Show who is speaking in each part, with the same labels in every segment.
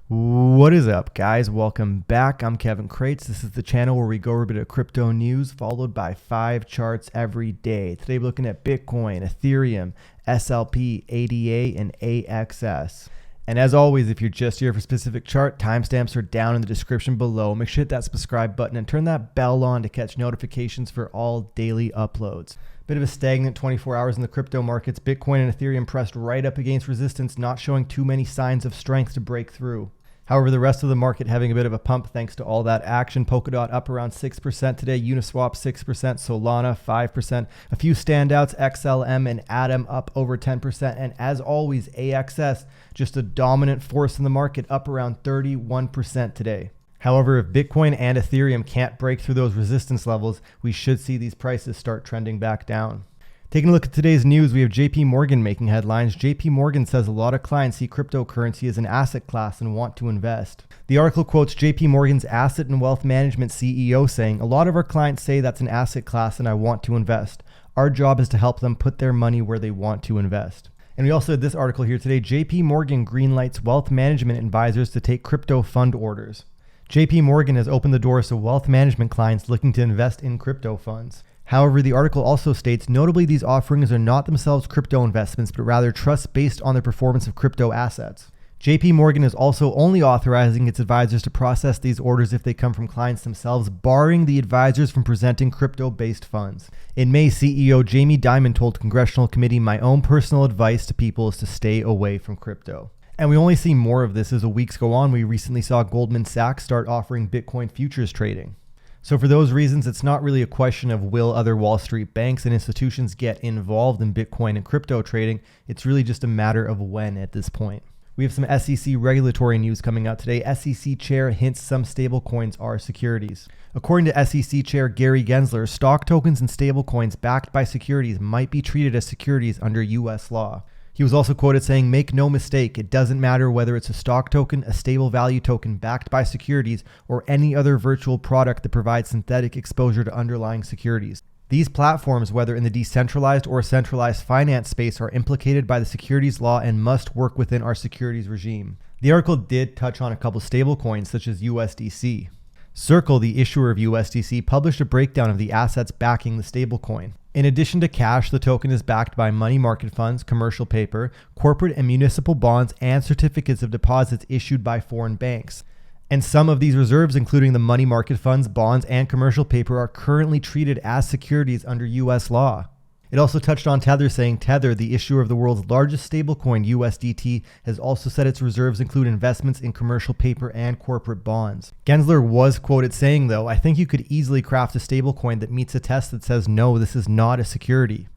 Speaker 1: What is up, guys? Welcome back. I'm Kevin Crates. This is the channel where we go over a bit of crypto news followed by 5 charts every day. Today we're looking at Bitcoin, Ethereum, SLP, ADA, and AXS. And as always, if you're just here for a specific chart, timestamps are down in the description below. Make sure to hit that subscribe button and turn that bell on to catch notifications for all daily uploads. Bit of a stagnant 24 hours in the crypto markets. Bitcoin and Ethereum pressed right up against resistance, not showing too many signs of strength to break through. However, the rest of the market having a bit of a pump thanks to all that action. Polkadot up around 6% today, Uniswap 6%, Solana 5%. A few standouts, XLM and Atom up over 10%. And as always, AXS, just a dominant force in the market, up around 31% today. However, if Bitcoin and Ethereum can't break through those resistance levels, we should see these prices start trending back down. Taking a look at today's news, we have JP Morgan making headlines. JP Morgan says a lot of clients see cryptocurrency as an asset class and want to invest. The article quotes JP Morgan's asset and wealth management CEO saying, "A lot of our clients say that's an asset class and I want to invest. Our job is to help them put their money where they want to invest." And we also had this article here today. JP Morgan greenlights wealth management advisors to take crypto fund orders. JP Morgan has opened the doors to wealth management clients looking to invest in crypto funds. However, the article also states, notably these offerings are not themselves crypto investments, but rather trusts based on the performance of crypto assets. JP Morgan is also only authorizing its advisors to process these orders if they come from clients themselves, barring the advisors from presenting crypto-based funds. In May, CEO Jamie Dimon told Congressional Committee, "My own personal advice to people is to stay away from crypto." And we only see more of this as the weeks go on. We recently saw Goldman Sachs start offering Bitcoin futures trading. So for those reasons, it's not really a question of will other Wall Street banks and institutions get involved in Bitcoin and crypto trading. It's really just a matter of when at this point. We have some SEC regulatory news coming out today. SEC chair hints some stablecoins are securities. According to SEC chair Gary Gensler, stock tokens and stablecoins backed by securities might be treated as securities under U.S. law. He was also quoted saying, "Make no mistake, it doesn't matter whether it's a stock token, a stable value token backed by securities, or any other virtual product that provides synthetic exposure to underlying securities. These platforms, whether in the decentralized or centralized finance space, are implicated by the securities law and must work within our securities regime." The article did touch on a couple stablecoins such as USDC. Circle, the issuer of USDC, published a breakdown of the assets backing the stablecoin. In addition to cash, the token is backed by money market funds, commercial paper, corporate and municipal bonds, and certificates of deposits issued by foreign banks. And some of these reserves, including the money market funds, bonds, and commercial paper, are currently treated as securities under U.S. law. It also touched on Tether, saying Tether, the issuer of the world's largest stablecoin, USDT, has also said its reserves include investments in commercial paper and corporate bonds. Gensler was quoted saying, though, "I think you could easily craft a stablecoin that meets a test that says, no, this is not a security."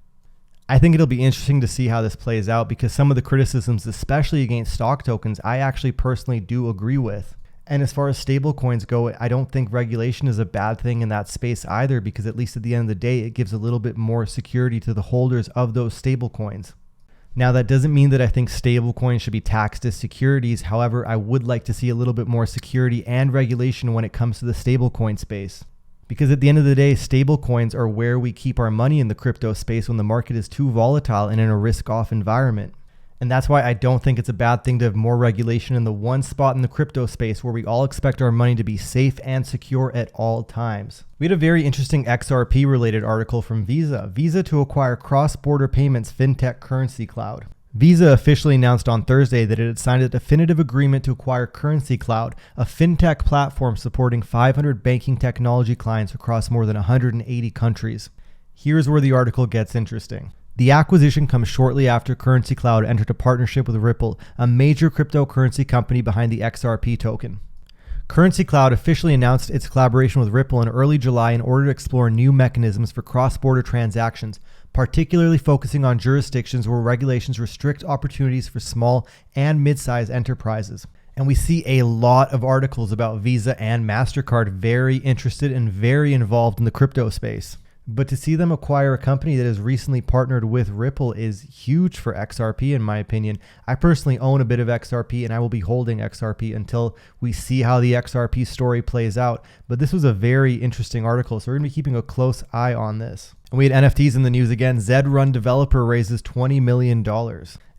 Speaker 1: I think it'll be interesting to see how this plays out because some of the criticisms, especially against stock tokens, I actually personally do agree with. And as far as stablecoins go, I don't think regulation is a bad thing in that space either, because at least at the end of the day, it gives a little bit more security to the holders of those stablecoins. Now, that doesn't mean that I think stablecoins should be taxed as securities. However, I would like to see a little bit more security and regulation when it comes to the stablecoin space. Because at the end of the day, stablecoins are where we keep our money in the crypto space when the market is too volatile and in a risk-off environment. And that's why I don't think it's a bad thing to have more regulation in the one spot in the crypto space where we all expect our money to be safe and secure at all times. We had a very interesting XRP related article from Visa. Visa to acquire cross-border payments fintech currency cloud. Visa officially announced on Thursday that it had signed a definitive agreement to acquire Currency Cloud, a fintech platform supporting 500 banking technology clients across more than 180 countries. Here's where the article gets interesting. The acquisition comes shortly after Currency Cloud entered a partnership with Ripple, a major cryptocurrency company behind the XRP token. Currency Cloud officially announced its collaboration with Ripple in early July in order to explore new mechanisms for cross-border transactions, particularly focusing on jurisdictions where regulations restrict opportunities for small and mid-sized enterprises. And we see a lot of articles about Visa and MasterCard very interested and very involved in the crypto space. But to see them acquire a company that has recently partnered with Ripple is huge for XRP, in my opinion. I personally own a bit of XRP, and I will be holding XRP until we see how the XRP story plays out. But this was a very interesting article, so we're going to be keeping a close eye on this. And we had NFTs in the news again. Zed Run developer raises $20 million.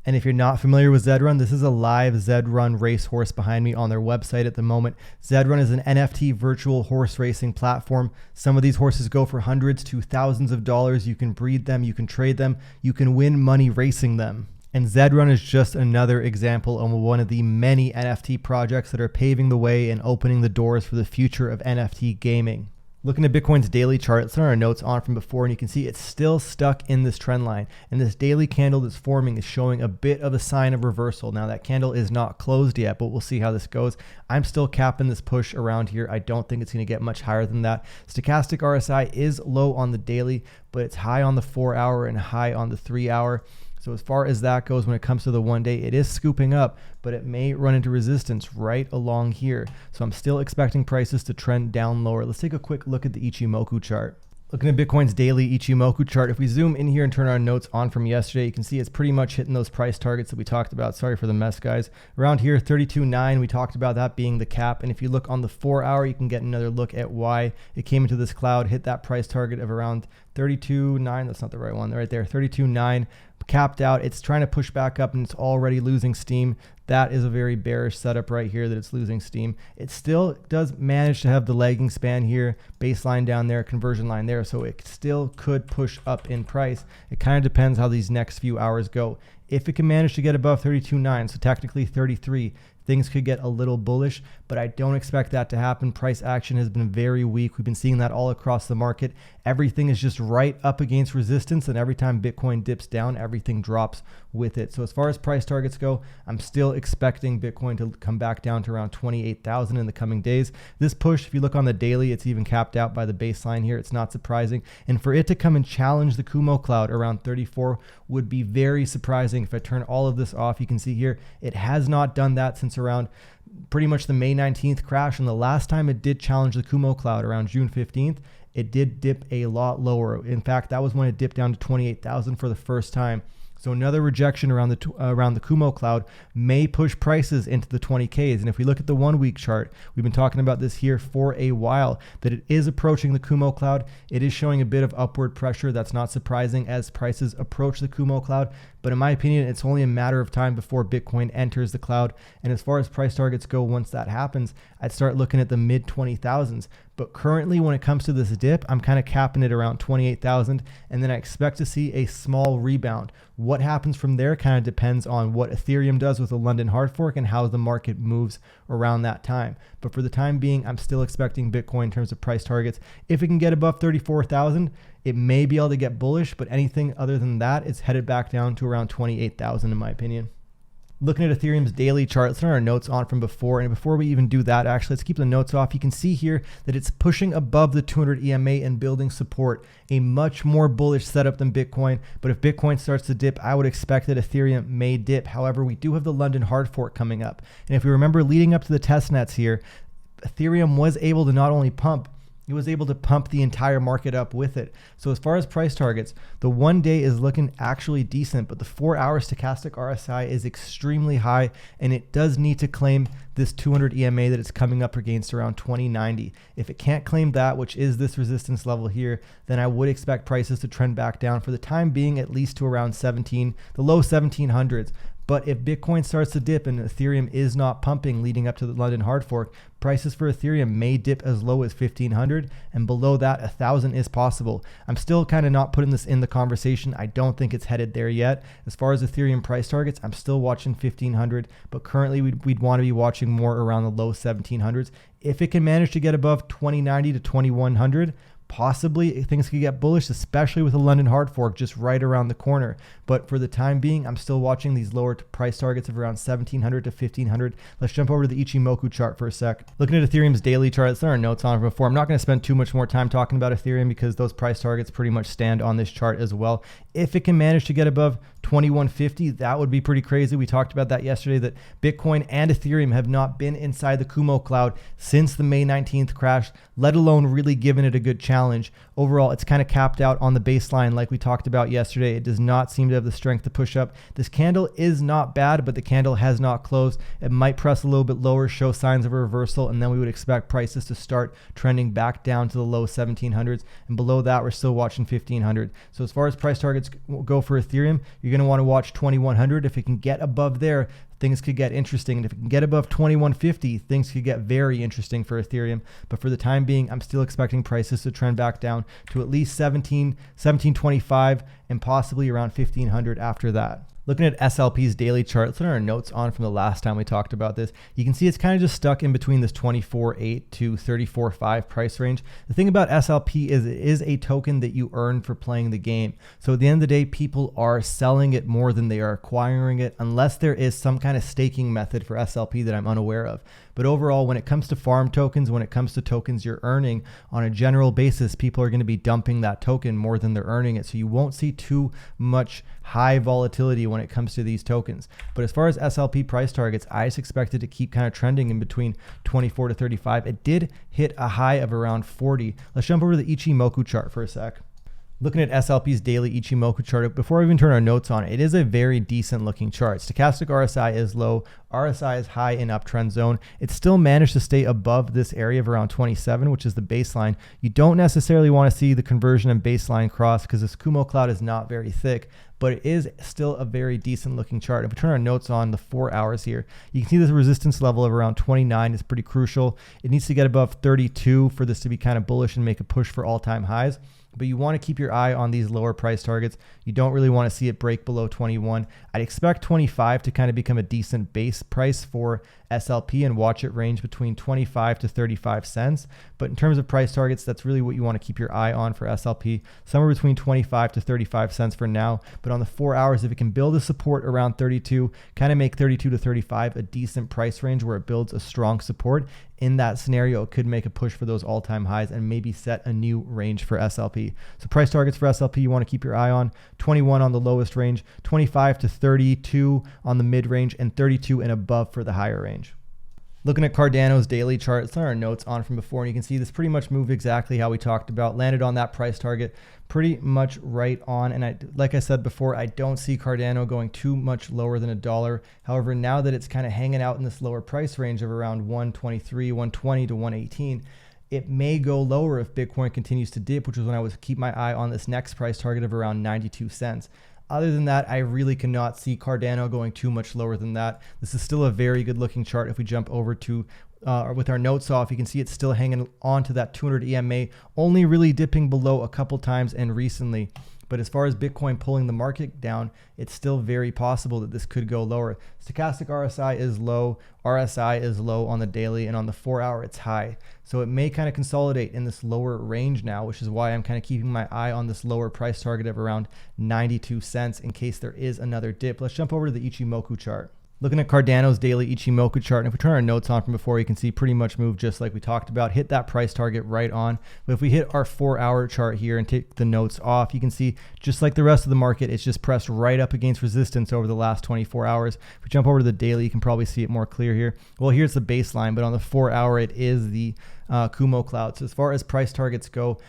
Speaker 1: And if you're not familiar with Zedrun, this is a live Zedrun racehorse behind me on their website at the moment. Zedrun is an NFT virtual horse racing platform. Some of these horses go for hundreds to thousands of dollars. You can breed them, you can trade them, you can win money racing them. And Zedrun is just another example of one of the many NFT projects that are paving the way and opening the doors for the future of NFT gaming. Looking at Bitcoin's daily chart, let's turn our notes on from before, and you can see it's still stuck in this trend line. And this daily candle that's forming is showing a bit of a sign of reversal. Now that candle is not closed yet, but we'll see how this goes. I'm still capping this push around here. I don't think it's going to get much higher than that. Stochastic RSI is low on the daily, but it's high on the 4 hour and high on the 3 hour. So as far as that goes, when it comes to the 1 day, it is scooping up, but it may run into resistance right along here. So I'm still expecting prices to trend down lower. Let's take a quick look at the Ichimoku chart. Looking at Bitcoin's daily Ichimoku chart, if we zoom in here and turn our notes on from yesterday, you can see it's pretty much hitting those price targets that we talked about. Sorry for the mess, guys. Around here, 32.9, we talked about that being the cap. And if you look on the 4 hour, you can get another look at why it came into this cloud, hit that price target of around 32.9. That's not the right one right there. 32.9, capped out. It's trying to push back up and it's already losing steam. That is a very bearish setup right here that it's losing steam. It still does manage to have the lagging span here, baseline down there, conversion line there. So it still could push up in price. It kind of depends how these next few hours go. If it can manage to get above 32.9, so technically 33, things could get a little bullish, but I don't expect that to happen. Price action has been very weak. We've been seeing that all across the market. Everything is just right up against resistance, and every time Bitcoin dips down, everything drops with it. So as far as price targets go, I'm still expecting Bitcoin to come back down to around 28,000 in the coming days. This push, if you look on the daily, it's even capped out by the baseline here. It's not surprising. And for it to come and challenge the Kumo cloud around 34 would be very surprising. If I turn all of this off, you can see here, it has not done that since around pretty much the May 19th crash. And the last time it did challenge the Kumo cloud around June 15th, it did dip a lot lower. In fact, that was when it dipped down to 28,000 for the first time. So another rejection around the Kumo cloud may push prices into the 20Ks. And if we look at the 1 week chart, we've been talking about this here for a while, that it is approaching the Kumo cloud. It is showing a bit of upward pressure. That's not surprising as prices approach the Kumo cloud. But in my opinion, it's only a matter of time before Bitcoin enters the cloud. And as far as price targets go, once that happens, I'd start looking at the mid 20,000s. But currently, when it comes to this dip, I'm kind of capping it around 28,000. And then I expect to see a small rebound. What happens from there kind of depends on what Ethereum does with the London hard fork and how the market moves around that time. But for the time being, I'm still expecting Bitcoin in terms of price targets. If it can get above 34,000, it may be able to get bullish, but anything other than that, it's headed back down to around 28,000 in my opinion. Looking at Ethereum's daily chart, let's turn our notes on from before. And before we even do that, actually, let's keep the notes off. You can see here that it's pushing above the 200 EMA and building support, a much more bullish setup than Bitcoin. But if Bitcoin starts to dip, I would expect that Ethereum may dip. However, we do have the London hard fork coming up. And if we remember leading up to the test nets here, Ethereum was able to not only pump, it was able to pump the entire market up with it. So as far as price targets, the 1 day is looking actually decent, but the 4 hour stochastic RSI is extremely high, and it does need to claim this 200 EMA that it's coming up against around 2090. If it can't claim that, which is this resistance level here, then I would expect prices to trend back down for the time being, at least to around the low 1700s. But if Bitcoin starts to dip and Ethereum is not pumping leading up to the London hard fork, prices for Ethereum may dip as low as 1,500, and below that 1,000 is possible. I'm still kind of not putting this in the conversation. I don't think it's headed there yet. As far as Ethereum price targets, I'm still watching 1,500, but currently we'd want to be watching more around the low 1,700s. If it can manage to get above 2090 to 2,100, possibly things could get bullish, especially with the London hard fork just right around the corner. But for the time being, I'm still watching these lower price targets of around 1,700 to 1,500. Let's jump over to the Ichimoku chart for a sec. Looking at Ethereum's daily chart, let's turn our notes on from before. I'm not going to spend too much more time talking about Ethereum because those price targets pretty much stand on this chart as well. If it can manage to get above 2150, that would be pretty crazy. We talked about that yesterday, that Bitcoin and Ethereum have not been inside the Kumo cloud since the May 19th crash, let alone really given it a good challenge. Overall, it's kind of capped out on the baseline like we talked about yesterday. It does not seem to have the strength to push up. This candle is not bad, but the candle has not closed. It might press a little bit lower, show signs of a reversal, and then we would expect prices to start trending back down to the low 1700s. And below that, we're still watching 1500. So as far as price targets go for Ethereum, you're you're going to want to watch 2100. If it can get above there, things could get interesting. And if it can get above 2150, things could get very interesting for Ethereum. But for the time being, I'm still expecting prices to trend back down to at least 1725 and possibly around 1500 after that. Looking at SLP's daily chart, let's put our notes on from the last time we talked about this. You can see it's kind of just stuck in between this 24.8 to 34.5 price range. The thing about SLP is it is a token that you earn for playing the game. So at the end of the day, people are selling it more than they are acquiring it, unless there is some kind of staking method for SLP that I'm unaware of. But overall, when it comes to farm tokens, when it comes to tokens you're earning on a general basis, people are going to be dumping that token more than they're earning it. So you won't see too much high volatility when it comes to these tokens. But as far as SLP price targets, I just expect it to keep kind of trending in between 24 to 35. It did hit a high of around 40. Let's jump over to the Ichimoku chart for a sec. Looking at SLP's daily Ichimoku chart, before we even turn our notes on it is a very decent looking chart. Stochastic RSI is low, RSI is high in uptrend zone. It still managed to stay above this area of around 27, which is the baseline. You don't necessarily want to see the conversion and baseline cross because this Kumo cloud is not very thick, but it is still a very decent looking chart. If we turn our notes on the 4 hours here, you can see this resistance level of around 29 is pretty crucial. It needs to get above 32 for this to be kind of bullish and make a push for all-time highs. But you want to keep your eye on these lower price targets. You don't really want to see it break below 21. I'd expect 25 to kind of become a decent base price for SLP and watch it range between 25 to 35 cents. But in terms of price targets, that's really what you want to keep your eye on for SLP, somewhere between 25 to 35 cents for now. But on the 4 hours, if it can build a support around 32, kind of make 32 to 35 a decent price range where it builds a strong support. In that scenario, it could make a push for those all-time highs and maybe set a new range for SLP. So price targets for SLP you want to keep your eye on: 21 on the lowest range, 25 to 32 on the mid range, and 32 and above for the higher range. Looking at Cardano's daily chart, it's on our notes on from before, and you can see this pretty much moved exactly how we talked about, landed on that price target pretty much right on. And like I said before, I don't see Cardano going too much lower than $1. However, now that it's kind of hanging out in this lower price range of around 123, 120 to 118, it may go lower if Bitcoin continues to dip, which is when I would keep my eye on this next price target of around 92 cents. Other than that, I really cannot see Cardano going too much lower than that. This is still a very good looking chart. If we jump over to with our notes off, you can see it's still hanging on to that 200 EMA, only really dipping below a couple times and recently. But as far as Bitcoin pulling the market down, it's still very possible that this could go lower. Stochastic RSI is low, RSI is low on the daily, and on the 4 hour it's high. So it may kind of consolidate in this lower range now, which is why I'm kind of keeping my eye on this lower price target of around 92 cents in case there is another dip. Let's jump over to the Ichimoku chart. Looking at Cardano's daily Ichimoku chart, and if we turn our notes on from before, you can see pretty much moved just like we talked about, hit that price target right on. But if we hit our 4 hour chart here and take the notes off, you can see just like the rest of the market, it's just pressed right up against resistance over the last 24 hours. If we jump over to the daily, you can probably see it more clear here. Well, here's the baseline, but on the 4 hour, it is the Kumo cloud. So as far as price targets go,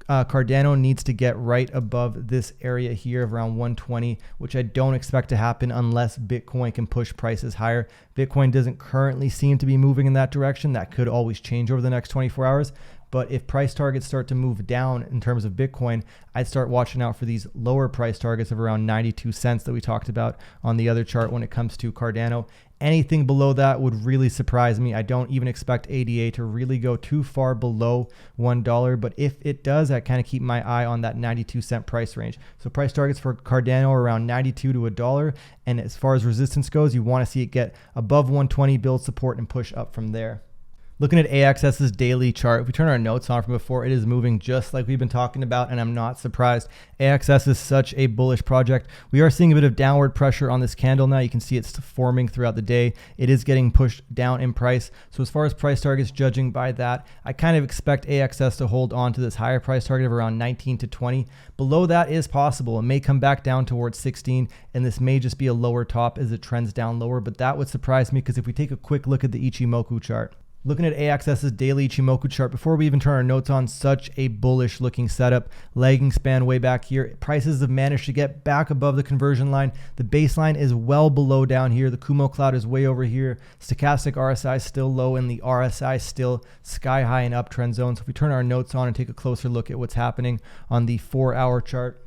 Speaker 1: Cardano needs to get right above this area here of around 120, which I don't expect to happen unless Bitcoin can push prices higher. Bitcoin doesn't currently seem to be moving in that direction. That could always change over the next 24 hours. But if price targets start to move down in terms of Bitcoin, I'd start watching out for these lower price targets of around 92 cents that we talked about on the other chart when it comes to Cardano. Anything below that would really surprise me. I don't even expect ADA to really go too far below $1. But if it does, I kind of keep my eye on that 92 cent price range. So price targets for Cardano are around 92 to $1. And as far as resistance goes, you want to see it get above 120, build support, and push up from there. Looking at AXS's daily chart, if we turn our notes on from before, it is moving just like we've been talking about, and I'm not surprised. AXS is such a bullish project. We are seeing a bit of downward pressure on this candle now. You can see it's forming throughout the day. It is getting pushed down in price. So as far as price targets, judging by that, I kind of expect AXS to hold on to this higher price target of around 19 to 20. Below that is possible. It may come back down towards 16, and this may just be a lower top as it trends down lower, but that would surprise me because if we take a quick look at the Ichimoku chart, looking at AXS's daily Ichimoku chart, before we even turn our notes on, such a bullish looking setup. Lagging span way back here. Prices have managed to get back above the conversion line. The baseline is well below down here. The Kumo cloud is way over here. Stochastic RSI is still low, and the RSI still sky high in uptrend zone. So if we turn our notes on and take a closer look at what's happening on the 4 hour chart,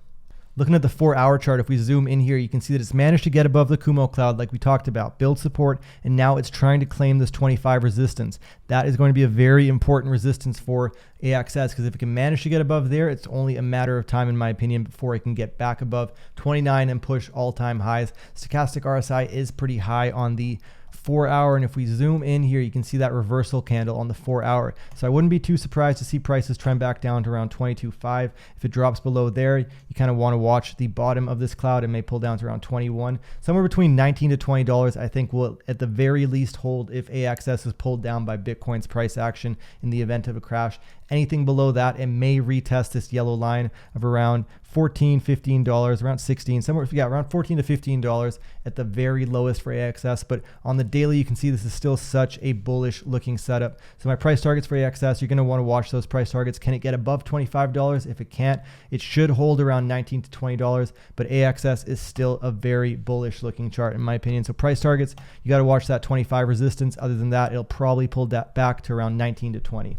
Speaker 1: Looking at the 4-hour chart, if we zoom in here, you can see that it's managed to get above the Kumo cloud like we talked about, build support, and now it's trying to claim this 25 resistance. That is going to be a very important resistance for AXS, because if it can manage to get above there, it's only a matter of time, in my opinion, before it can get back above 29 and push all-time highs. Stochastic RSI is pretty high on the 4-hour, and if we zoom in here, you can see that reversal candle on the 4-hour. So I wouldn't be too surprised to see prices trend back down to around 22.5. If it drops below there, you kind of want to watch the bottom of this cloud. It may pull down to around 21. Somewhere between $19 to $20 I think will at the very least hold if AXS is pulled down by Bitcoin's price action in the event of a crash. Anything below that, it may retest this yellow line of around $14, $15, around 16, somewhere, yeah, around $14 to $15 at the very lowest for AXS. But on the daily, you can see this is still such a bullish looking setup. So my price targets for AXS, you're going to want to watch those price targets. Can it get above $25? If it can't, it should hold around $19 to $20, but AXS is still a very bullish looking chart in my opinion. So price targets, you got to watch that 25 resistance. Other than that, it'll probably pull that back to around 19 to 20.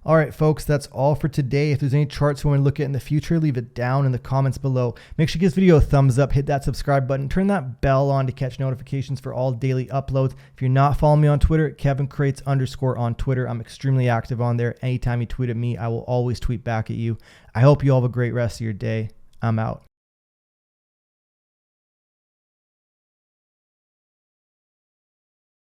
Speaker 1: All right, folks, that's all for today. If there's any charts you want to look at in the future, leave it down in the comments below. Make sure you give this video a thumbs up, hit that subscribe button, turn that bell on to catch notifications for all daily uploads. If you're not following me on Twitter, KevinCrates_ on Twitter. I'm extremely active on there. Anytime you tweet at me, I will always tweet back at you. I hope you all have a great rest of your day. I'm out.